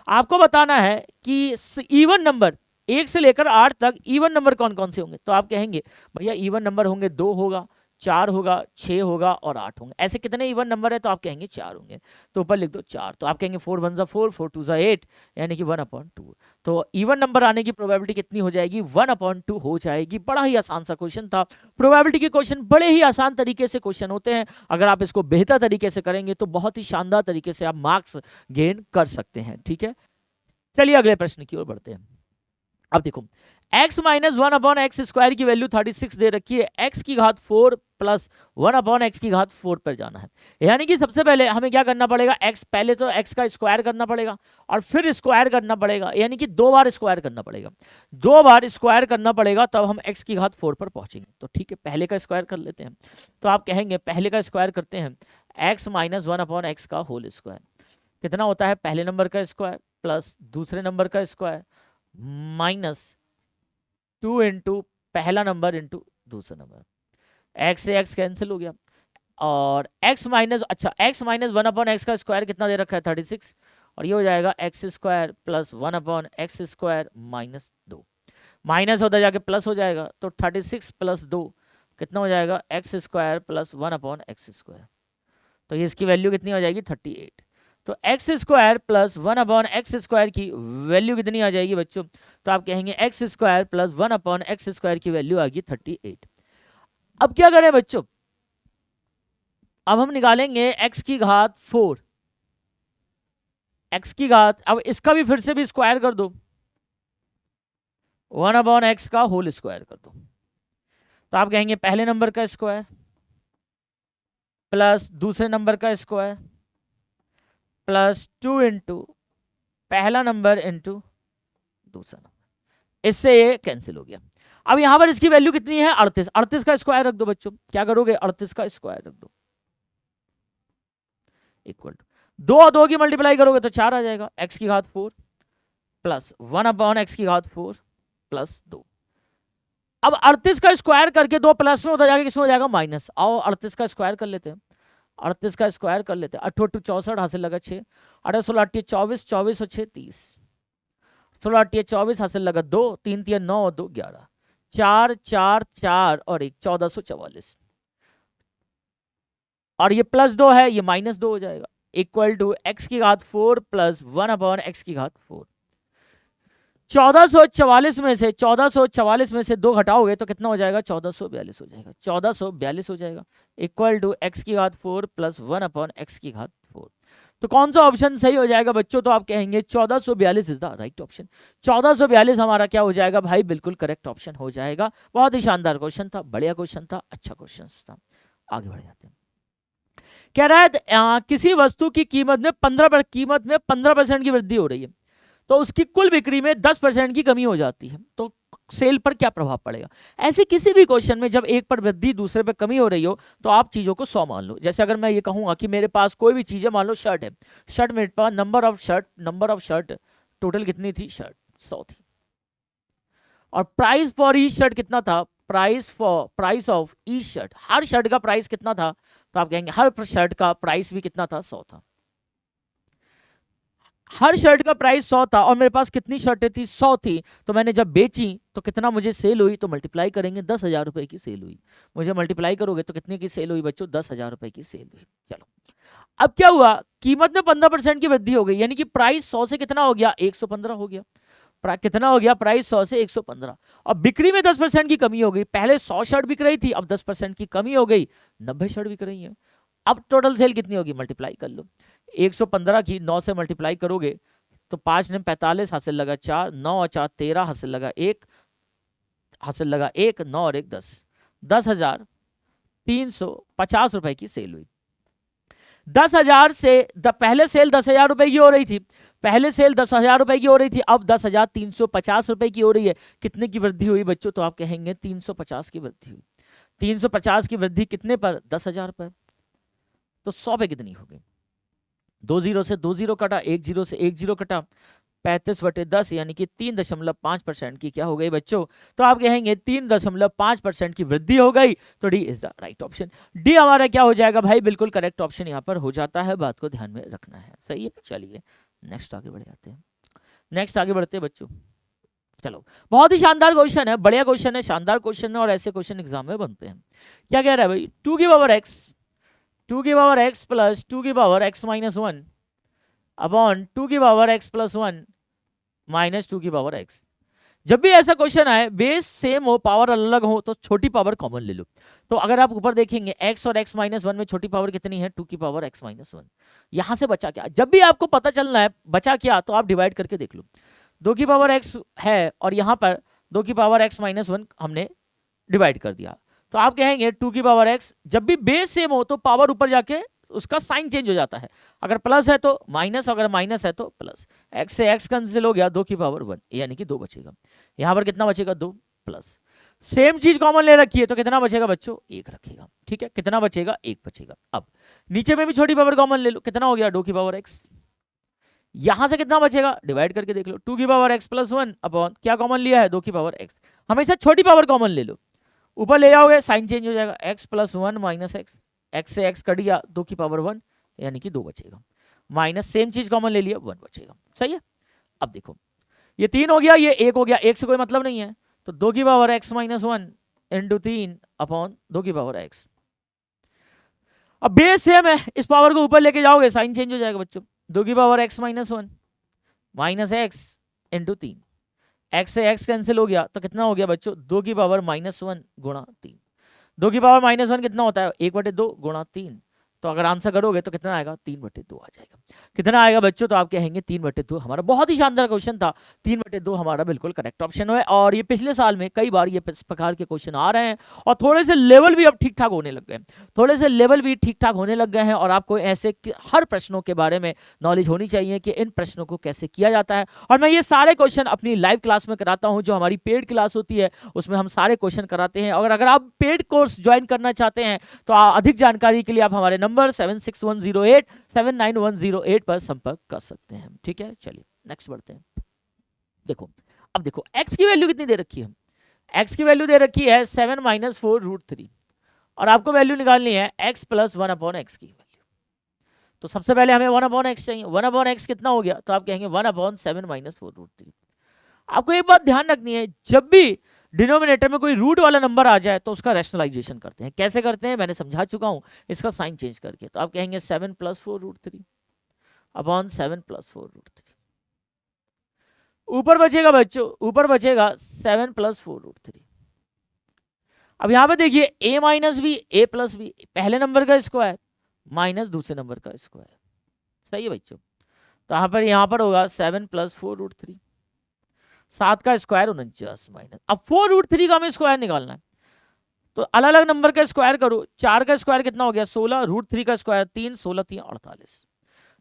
आपको बताना है कि इवन नंबर 1 से लेकर 8 तक इवन नंबर कौन कौन से होंगे। तो आप कहेंगे भैया इवन नंबर होंगे 2 होगा, 4 होगा, 6 होगा और 8 होंगे। ऐसे कितने इवन नंबर है, तो आप कहेंगे 4 होंगे, तो ऊपर लिख दो 4। तो आप कहेंगे 4 1 ज़ा 4, 4 2 ज़ा 8, यानी कि 1/2। तो इवन नंबर आने की प्रोबेबिलिटी कितनी हो जाएगी 1/2 हो जाएगी। बड़ा ही आसान सा क्वेश्चन था। प्रोबेबिलिटी के क्वेश्चन बड़े ही आसान तरीके से क्वेश्चन होते हैं, अगर आप इसको बेहतर तरीके से करेंगे तो बहुत ही शानदार तरीके से आप मार्क्स गेन कर सकते हैं। ठीक है, चलिए अगले प्रश्न की ओर बढ़ते हैं। अब देखो x - 1/x² की वैल्यू 36 दे रखी है, x की घात 4 + 1/x की घात 4 पर जाना है। यानी कि सबसे पहले हमें क्या करना पड़ेगा, x पहले तो x का स्क्वायर करना पड़ेगा और फिर स्क्वायर करना पड़ेगा, यानी कि 2 बार स्क्वायर करना पड़ेगा। 2 बार स्क्वायर करना पड़ेगा तब हम x की घात 4 पर पहुंचेंगे। तो ठीक है, पहले का स्क्वायर कर लेते हैं। तो आप कहेंगे पहले का स्क्वायर करते हैं, x - 1/x का होल स्क्वायर कितना होता है, पहले नंबर का स्क्वायर प्लस दूसरे नंबर का स्क्वायर -2 इंटू पहला नंबर इंटू दूसरा नंबर, x से x कैंसिल हो गया और x - 1/x का स्क्वायर कितना दे रखा है 36, और ये हो जाएगा x² + 1/x² -2, माइनस होता जाके प्लस हो जाएगा। तो 36 + 2 कितना हो जाएगा x² + 1/x², तो ये इसकी वैल्यू कितनी हो जाएगी 38। तो x² + 1/x² की वैल्यू कितनी आ जाएगी बच्चों, तो आप कहेंगे x² + 1/x² की वैल्यू आ गई 38। अब क्या करें बच्चों, अब हम निकालेंगे x की घात 4, x की घात, अब इसका भी फिर से भी स्क्वायर कर दो, 1/x का होल स्क्वायर कर दो। तो आप कहेंगे पहले नंबर का स्क्वायर प्लस दूसरे नंबर का स्क्वायर प्लस 2 इंटू पहला नंबर इंटू दूसरा नंबर, इससे ये कैंसिल हो गया। अब यहां पर इसकी वैल्यू कितनी है 38, 38 का स्क्वायर रख दो बच्चों, क्या करोगे 38 का स्क्वायर रख दो इक्वल टू 2 और 2 की मल्टीप्लाई करोगे तो 4 आ जाएगा, x की घात 4 प्लस 1/x की घात 4 प्लस 2। अब 38 का स्क्वायर करके 2 प्लस में होता जाएगा, किसमें हो जाएगा माइनस। आओ 38 का स्क्वायर कर लेते हैं, 38 का स्क्वायर कर लेते हैं, 8 8 64 हासिल लगा 6, 8 16 8 24, 24 और 6 30, 16 8 24 हासिल लगा 2, 3 3 9 और 2 11, 4 4 4 और 1 1444, और ये +2 है ये -2 हो जाएगा, इक्वल टू x की घात 4 प्लस 1/x की घात 4। 1444 में से 2 घटाओगे तो कितना हो जाएगा 1442 हो जाएगा, 1442 हो जाएगा, इक्वल टू x की घात 4 प्लस 1/x की घात 4। तो कौन सा ऑप्शन सही हो जाएगा बच्चों, तो आप कहेंगे 1442 इज द राइट ऑप्शन। 1442 हमारा क्या हो जाएगा भाई, बिल्कुल करेक्ट ऑप्शन हो जाएगा। बहुत ही शानदार क्वेश्चन था, बढ़िया क्वेश्चन था, अच्छा क्वेश्चन था। आगे बढ़ जाते हैं। कह रहा है किसी वस्तु की कीमत में 15% की वृद्धि हो रही है, तो उसकी कुल बिक्री में 10% की कमी हो जाती है, तो सेल पर क्या प्रभाव पड़ेगा। ऐसे किसी भी क्वेश्चन में जब एक पर वृद्धि दूसरे पर कमी हो रही हो तो आप चीजों को 100 मान लो। जैसे अगर मैं ये कहूंगा कि मेरे पास कोई भी चीज है, मान लो शर्ट है, शर्ट मेरे पास नंबर ऑफ शर्ट टोटल कितनी थी, शर्ट 100 थी, और प्राइस फॉर ईच शर्ट कितना था, price of each shirt, her shirt का प्राइस कितना था, तो आप कहेंगे हर शर्ट का प्राइस भी कितना था 100 था। हर शर्ट का प्राइस 100 था और मेरे पास कितनी शर्टें थी 100 थी, तो मैंने जब बेची तो कितना मुझे सेल हुई, तो मल्टीप्लाई करेंगे 10,000 रुपए की सेल हुई। मुझे मल्टीप्लाई करोगे तो कितने की सेल हुई बच्चों, 10,000 रुपए की सेल हुई। चलो अब क्या हुआ, कीमत में 15% की वृद्धि हो गई, यानी कि प्राइस 100 से कितना हो गया, 115 हो गया। कितना हो गया, प्राइस 100 से 115। और बिक्री में 10% की कमी हो गई, पहले 100 शर्ट बिक रही थी, अब 10% की कमी हो गई, 90 शर्ट बिक रही है। अब टोटल सेल कितनी होगी, मल्टीप्लाई कर लो, 115 की 9 से मल्टीप्लाई करोगे तो 5 ने 45, हासिल लगा 4, 9 और 4 13, हासिल लगा 1, हासिल लगा 1, 9 और 1 10, 10,350 रुपए की सेल हुई। 10,000 से पहले सेल 10,000 रुपए की हो रही थी, पहले सेल 10,000 रुपए की हो रही थी, अब 10,350 रुपए की हो रही है। कितने की वृद्धि हुई बच्चों, तो आप कहेंगे 350 की वृद्धि हुई। 350 की वृद्धि कितने पर, 10,000 पर, तो 100 पे कितनी हो गई, 2 जीरो से 2 जीरो कटा, 1 जीरो से 1 जीरो कटा, 35/10 यानी कि 3.5% की क्या हो गई बच्चों, तो आप कहेंगे 3.5% की वृद्धि हो गई। तो D is the right option. D हमारा क्या हो जाएगा भाई, बिल्कुल करेक्ट ऑप्शन यहाँ पर हो जाता है, बात को ध्यान में रखना है। सही है, चलिए नेक्स्ट आगे बढ़ जाते हैं, नेक्स्ट आगे बढ़ते हैं बच्चों। चलो, बहुत ही शानदार क्वेश्चन है, बढ़िया क्वेश्चन है, शानदार क्वेश्चन है, और ऐसे क्वेश्चन एग्जाम में बनते हैं। क्या कह रहा है भाई, 2 की पावर x, 2 की पावर x प्लस 2 की पावर x माइनस 1 अपॉन 2 की पावर x प्लस 1 माइनस 2 की पावर x। जब भी ऐसा क्वेश्चन आए, बेस सेम हो, पावर अलग हो, तो छोटी पावर कॉमन ले लो। तो अगर आप ऊपर देखेंगे x और x माइनस 1 में छोटी पावर कितनी है, 2 की पावर x माइनस 1। यहां से बचा क्या, जब भी आपको पता चलना है बचा क्या, तो आप डिवाइड करके देख लो। 2 की पावर x है और यहां पर 2 की पावर x माइनस 1 हमने डिवाइड कर दिया, तो आप कहेंगे 2 की पावर x, जब भी बेस सेम हो तो पावर ऊपर जाके उसका साइन चेंज हो जाता है, अगर प्लस है तो माइनस, अगर माइनस है तो प्लस। x से x कैंसिल हो गया, 2 की पावर 1 यानी कि 2 बचेगा। यहां पर कितना बचेगा, 2 प्लस, सेम चीज कॉमन ले रखी है तो कितना बचेगा बच्चों, 1 रखेगा। ठीक है, कितना बचेगा, 1 बचेगा। अब नीचे में भी छोटी पावर कॉमन ले लो, कितना हो गया, 2 की पावर x। यहां से कितना बचेगा, डिवाइड करके देख लो, 2 की पावर x प्लस 1 अपॉन क्या कॉमन लिया है, 2 की पावर x। हमेशा छोटी पावर कॉमन ले लो, ऊपर ले जाओगे साइन चेंज हो जाएगा, x plus 1 minus x, x से x कट गया, 2 की पावर 1 यानी कि 2 बचेगा, माइनस सेम चीज कॉमन ले लिया, 1 बचेगा। सही है, अब देखो ये 3 हो गया, ये 1 हो गया, 1 से कोई मतलब नहीं है, तो 2 की power x minus 1 into 3 upon 2 की पावर x। अब बेस सेम है, इस पावर को ऊपर लेके जाओगे साइन चेंज हो जाएगा बच्चों, 2 की power x minus 1 minus x into 3, x से x कैंसिल हो गया तो कितना हो गया बच्चों, 2 की पावर माइनस 1 गुणा 3। 2 की पावर माइनस 1 कितना होता है, 1/2 गुणा 3, तो अगर आंसर करोगे तो कितना आएगा, 3/2 आ जाएगा। कितना आएगा बच्चों, तो आप कहेंगे 3/2। हमारा बहुत ही शानदार क्वेश्चन था, 3/2 हमारा बिल्कुल करेक्ट ऑप्शन है। और ये पिछले साल में कई बार ये इस प्रकार के क्वेश्चन आ रहे हैं, और थोड़े से लेवल भी अब ठीक ठाक होने लग गए हैं, थोड़े से लेवल भी ठीक ठाक होने लग गए हैं, और आपको ऐसे हर प्रश्नों के बारे में नॉलेज होनी चाहिए कि इन प्रश्नों को कैसे किया जाता है। और मैं ये सारे क्वेश्चन अपनी लाइव क्लास में कराता हूँ, जो हमारी पेड क्लास होती है उसमें हम सारे क्वेश्चन कराते हैं। और अगर आप पेड कोर्स ज्वाइन करना चाहते हैं तो अधिक जानकारी के लिए आप हमारे नंबर 7610879108 पर संपर्क कर सकते हैं। ठीक है, चलिए नेक्स्ट बढ़ते हैं। देखो, अब देखो x की वैल्यू कितनी दे रखी है, x की वैल्यू दे रखी है 7 माइनस 4√3, और आपको वैल्यू निकालनी है x प्लस 1/x की वैल्यू। तो सबसे पहले हमें 1/x चाहिए, 1/x कितना हो गया, तो आप कहेंगे 1/7 माइनस 4√3। आपको एक बात ध्यान रखनी है, जब भी डिनोमिनेटर में कोई रूट वाला नंबर आ जाए तो उसका रैशनलाइजेशन करते हैं। कैसे करते हैं मैंने समझा चुका हूं, इसका साइन चेंज करके। तो आप कहेंगे 7 प्लस 4√3 अपॉन 7 प्लस 4√3। ऊपर बचेगा बच्चों, ऊपर बचेगा 7 प्लस 4√3। अब यहां पे देखिए a minus b, a plus b, पहले नंबर का स्क्वायर माइनस दूसरे नंबर का स्क्वायर। सही है बच्चों, तो यहां पर होगा 7 प्लस 4√3, 7 का स्क्वायर 49 माइनस, अब 4√3 का हमें स्क्वायर निकालना है, तो अलग अलग नंबर का स्क्वायर करो। 4 का स्क्वायर कितना हो गया 16, √3 का स्क्वायर 3, 16 3 48,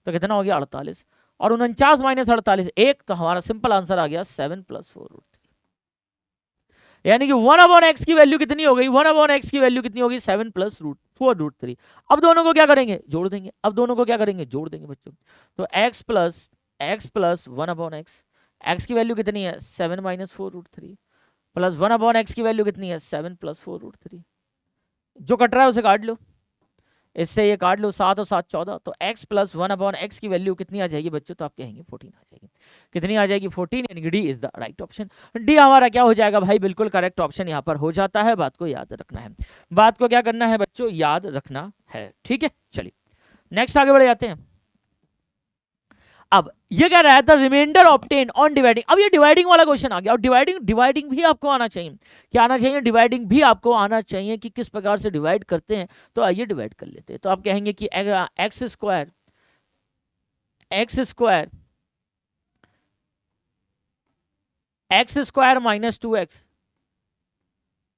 तो कितना हो गया 48, और 49 माइनस 48 1, तो हमारा सिंपल आंसर आ गया 7 प्लस 4√3। यानी कि 1/x की वैल्यू कितनी हो गई, 1/x की वैल्यू कितनी होगी 7 प्लस 4√3। अब दोनों को क्या करेंगे, जोड़ देंगे, अब दोनों को क्या करेंगे, जोड़ देंगे बच्चों। तो x प्लस 1/x, x की वैल्यू कितनी है 7 माइनस 4√3, प्लस 1/x की वैल्यू कितनी है 7 प्लस 4√3। जो कट रहा है उसे काट लो, इससे ये काट लो, 7 और 7 14, तो x प्लस 1/x की वैल्यू कितनी आ जाएगी बच्चों, तो आप कहेंगे 14 आ जाएगी। कितनी आ जाएगी 14, यानी कि D is the right option. D हमारा क्या हो जाएगा भाई, बिल्कुल करेक्ट ऑप्शन यहाँ पर हो जाता है। बात को याद रखना है, बात को क्या करना है बच्चों, याद रखना है। ठीक है, चलिए नेक्स्ट आगे बढ़ जाते हैं। अब ये कह रहा है the reminder obtain on dividing. अब ये डिवाइडिंग वाला क्वेश्चन आ गया, और डिवाइडिंग भी आपको आना चाहिए। क्या आना चाहिए? डिवाइडिंग भी आपको आना चाहिए कि किस प्रकार से डिवाइड करते हैं। तो आइए डिवाइड कर लेते हैं। तो आप कहेंगे कि x square minus 2x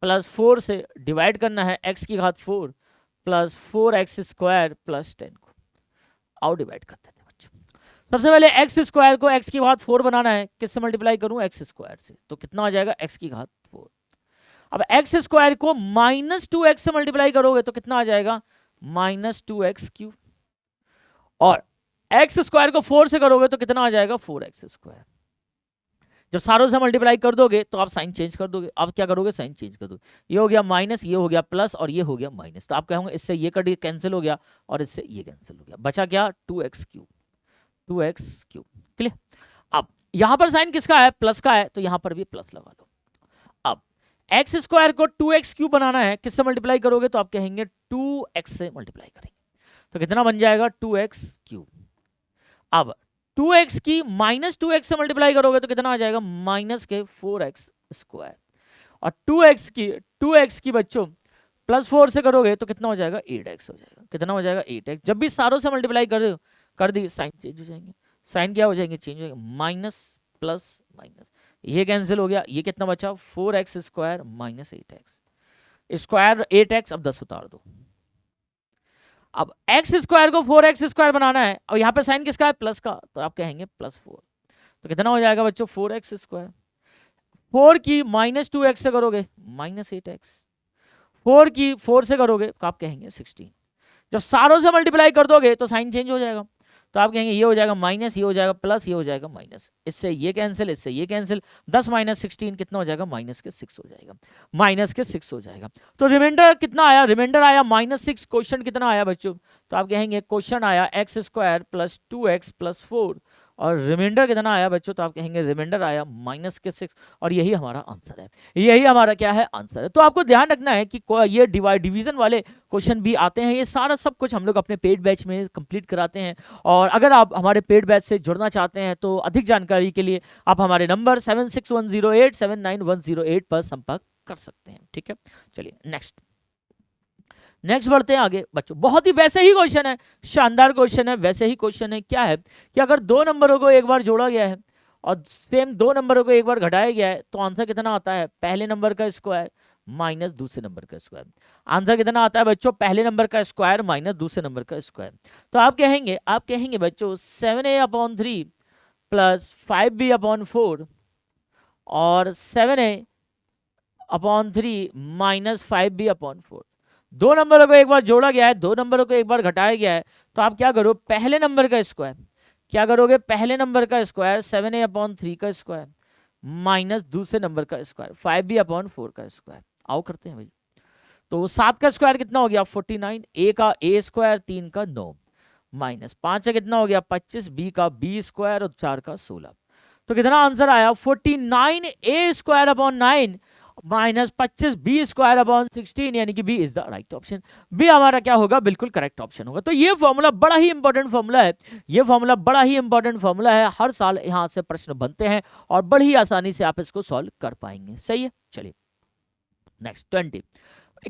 plus 4 से डिवाइड करना है x की घात 4 प्लस 4x स्क्वायर प्लस 10 को। आओ डिवाइड करते थे बच्चों। सबसे पहले एक्स स्क्वायर को x की घात 4 बनाना है, किससे मल्टीप्लाई करूं? x स्क्वायर से। तो कितना आ जाएगा? x की घात 4। अब x स्क्वायर को माइनस 2x से मल्टीप्लाई करोगे तो कितना आ जाएगा? Minus 2x cube. और x स्क्वायर को 4 से करोगे तो कितना आ जाएगा? 4x square. जब सारों से मल्टीप्लाई कर दोगे तो आप साइन चेंज कर दोगे। आप क्या करोगे? साइन चेंज कर दोगे। ये हो गया माइनस, ये हो गया प्लस, और ये हो गया माइनस। तो आप कहोगे इससे ये कट कैंसिल हो गया और इससे ये कैंसिल हो गया। बचा क्या? 2x cube. क्लियर? अब यहां पर साइन किसका है? प्लस का है, तो यहां पर भी प्लस लगा लो। अब एक्स स्क्वायर को 2x क्यूब बनाना है, किससे मल्टीप्लाई करोगे? तो आप कहेंगे 2x से मल्टीप्लाई करेंगे। तो कितना बन जाएगा? 2x cube. अब 2x की माइनस 2x से मल्टीप्लाई करोगे तो कितना आ जाएगा? माइनस के 4x स्क्वायर। और 2x की बच्चों प्लस 4 से करोगे तो कितना हो जाएगा? 8x हो जाएगा। कितना हो जाएगा? 8x। जब भी सारों से मल्टीप्लाई कर दी साइन चेंज हो जाएंगे। साइन क्या हो जाएंगे? चेंज हो जाएंगे। माइनस प्लस माइनस, ये कैंसिल हो गया। ये कितना बचा? 4x square minus 8x square 8x। अब 10 उतार दो। अब x स्क्वायर को 4x स्क्वायर बनाना है, और यहां पे साइन किसका है? प्लस का। तो आप कहेंगे प्लस 4। तो कितना हो जाएगा बच्चों? 4x square. 4 की माइनस 2x से करोगे माइनस 8x। 4 की 4 से करोगे तो आप कहेंगे 16। जब सारों से मल्टीप्लाई कर दोगे तो साइन चेंज हो जाएगा। तो आप कहेंगे ये हो जाएगा माइनस, ये हो जाएगा प्लस, ये हो जाएगा माइनस। इससे ये कैंसिल, इससे ये कैंसिल। 10 माइनस 16 कितना हो जाएगा? माइनस के 6 हो जाएगा। माइनस के 6 हो जाएगा। तो रिमाइंडर कितना आया? रिमाइंडर आया -6। क्वेश्चन कितना आया बच्चों? तो आप कहेंगे क्वेश्चन आया x square plus 2x plus 4। और रिमाइंडर कितना आया बच्चों? तो आप कहेंगे रिमाइंडर आया माइनस के 6। और यही हमारा आंसर है। यही हमारा क्या है? आंसर है। तो आपको ध्यान रखना है कि ये डिवीजन वाले क्वेश्चन भी आते हैं। ये सारा सब कुछ हम लोग अपने पेड बैच में कंप्लीट कराते हैं। और अगर आप हमारे पेड बैच से जुड़ना चाहते हैं तो अधिक जानकारी के लिए आप हमारे नंबर 7610879108 पर संपर्क कर सकते हैं। ठीक है, चलिए नेक्स्ट बढ़ते हैं आगे बच्चों। बहुत ही वैसे ही क्वेश्चन है, शानदार क्वेश्चन है, वैसे ही क्वेश्चन है। क्या है कि अगर 2 नंबरों को एक बार जोड़ा गया है और सेम 2 नंबरों को एक बार घटाया गया है तो आंसर कितना आता है? पहले नंबर का स्क्वायर माइनस दूसरे नंबर का स्क्वायर। आंसर कितना आता है बच्चों? पहले नंबर का स्क्वायर माइनस दूसरे नंबर का स्क्वायर। तो आप कहेंगे बच्चों 7a/3 प्लस 5b/4 और 7a/3 माइनस 5b/4। 2 नंबरों को एक बार जोड़ा गया है, 2 नंबरों को एक बार घटाया गया है। तो आप क्या करो? पहले नंबर का स्क्वायर। क्या करोगे? पहले नंबर का स्क्वायर 7a/3 का स्क्वायर माइनस दूसरे नंबर का स्क्वायर 5b/4 का स्क्वायर। आओ करते हैं भाई। तो 7 का स्क्वायर कितना हो गया? 49। a का a स्क्वायर, 3 का 9 माइनस 5 का कितना हो गया? 25। b का b स्क्वायर और 4 का 16। तो कितना आंसर आया? 49a²/9 माइनस 25b²/16, यानी कि b is the right option. B हमारा क्या होगा? बिल्कुल करेक्ट ऑप्शन होगा। तो ये फॉर्मूला बड़ा ही इंपॉर्टेंट फॉर्मूला है। ये फॉर्मूला बड़ा ही इंपॉर्टेंट फॉर्मूला है। हर साल यहां से प्रश्न बनते हैं और बड़ी आसानी से आप इसको सॉल्व कर पाएंगे। सही है, चलिए नेक्स्ट 20।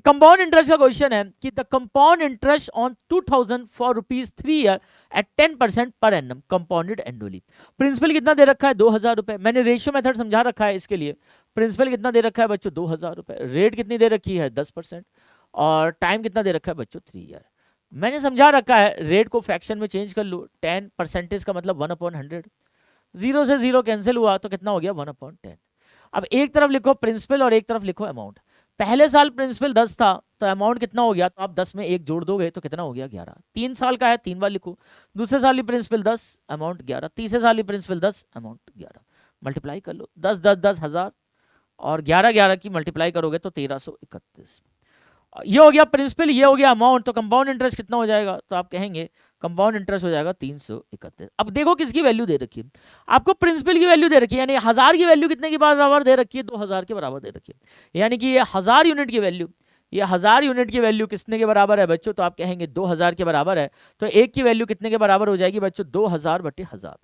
कंपाउंड इंटरेस्ट का क्वेश्चन है कि the compound interest on 2000 for rupees 3 year at 10% per annum compounded annually. Principal कितना दे रखा है? 2000 रुपए। मैंने रेशियो मेथड समझा रखा है इसके लिए। प्रिंसिपल कितना दे रखा है बच्चों? 2000 रुपए। रेट कितनी दे रखी है? 10%। और टाइम कितना दे रखा है बच्चों? 3 ईयर। मैंने समझा रखा है रेट को फ्रैक्शन में चेंज कर लो। 10% का मतलब 1/100। 0 से 0 कैंसिल हुआ तो कितना हो गया? 1/10। अब एक तरफ लिखो प्रिंसिपल और एक तरफ लिखो अमाउंट। पहले साल प्रिंसिपल 10 था तो अमाउंट कितना हो गया? तो आप 10 में 1 जोड़ दोगे तो कितना हो गया? 11। 3 साल का है, 3 बार लिखो। दूसरे साल ही प्रिंसिपल 10, अमाउंट 11। तीसरे साल ही प्रिंसिपल 10, अमाउंट 11। मल्टीप्लाई कर लो। 10 10 10 1000 और 11 11 की मल्टीप्लाई करोगे तो 1331। ये हो गया प्रिंसिपल, ये हो गया अमाउंट। तो कंपाउंड इंटरेस्ट कितना हो जाएगा? तो आप कहेंगे कंपाउंड इंटरेस्ट हो जाएगा 331। अब देखो किसकी वैल्यू दे रखी है आपको? प्रिंसिपल की वैल्यू दे रखी है, यानी 1000 की वैल्यू कितने के बराबर दे रखी है? 2000 के बराबर दे रखी है। यानी कि ये 1000 यूनिट की वैल्यू ये 1000 यूनिट की वैल्यू कितने के बराबर है बच्चों, तो आप कहेंगे 2000 के बराबर है। तो 1 की वैल्यू कितने के बराबर हो जाएगी बच्चों, 2000/1000,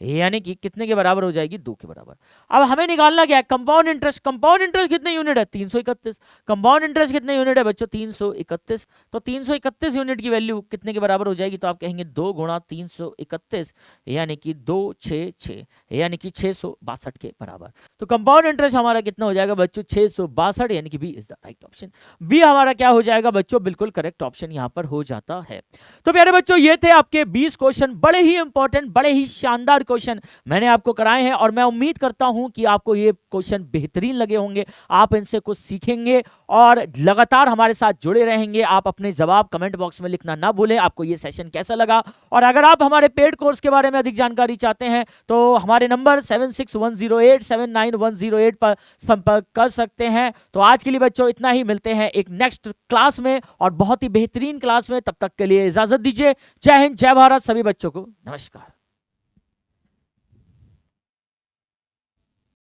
यानी कि कितने के बराबर हो जाएगी, 2 के बराबर। अब हमें निकालना क्या है, कंपाउंड इंटरेस्ट। कंपाउंड इंटरेस्ट कितने यूनिट है, 331। कंपाउंड इंटरेस्ट कितने यूनिट है बच्चों, 331। तो 331 यूनिट की वैल्यू कितने के बराबर हो जाएगी, तो आप कहेंगे 2 गुणा 331, यानी कि 266, यानी कि 662 के बराबर। तो कंपाउंड इंटरेस्ट हमारा कितना हो जाएगा बच्चों, 662, यानी कि b is the right option. B हमारा क्या हो जाएगा बच्चों, बिल्कुल करेक्ट ऑप्शन यहाँ पर हो जाता है। तो प्यारे बच्चों ये थे आपके 20 क्वेश्चन, बड़े ही इंपॉर्टेंट, बड़े ही शानदार क्वेश्चन मैंने आपको कराए हैं, और मैं उम्मीद करता हूं कि आपको ये क्वेश्चन बेहतरीन लगे होंगे, आप इनसे कुछ सीखेंगे और लगातार हमारे साथ जुड़े रहेंगे। आप अपने जवाब कमेंट बॉक्स में लिखना ना भूलें, आपको ये सेशन कैसा लगा। और अगर आप हमारे पेड कोर्स के बारे में अधिक जानकारी चाहते हैं तो हमारे नंबर 7610879108 पर संपर्क कर सकते हैं। तो आज के लिए बच्चों इतना ही, मिलते हैं एक नेक्स्ट क्लास में और बहुत ही बेहतरीन क्लास में, तब तक के लिए इजाजत दीजिए। जय हिंद, जय भारत, सभी बच्चों को नमस्कार।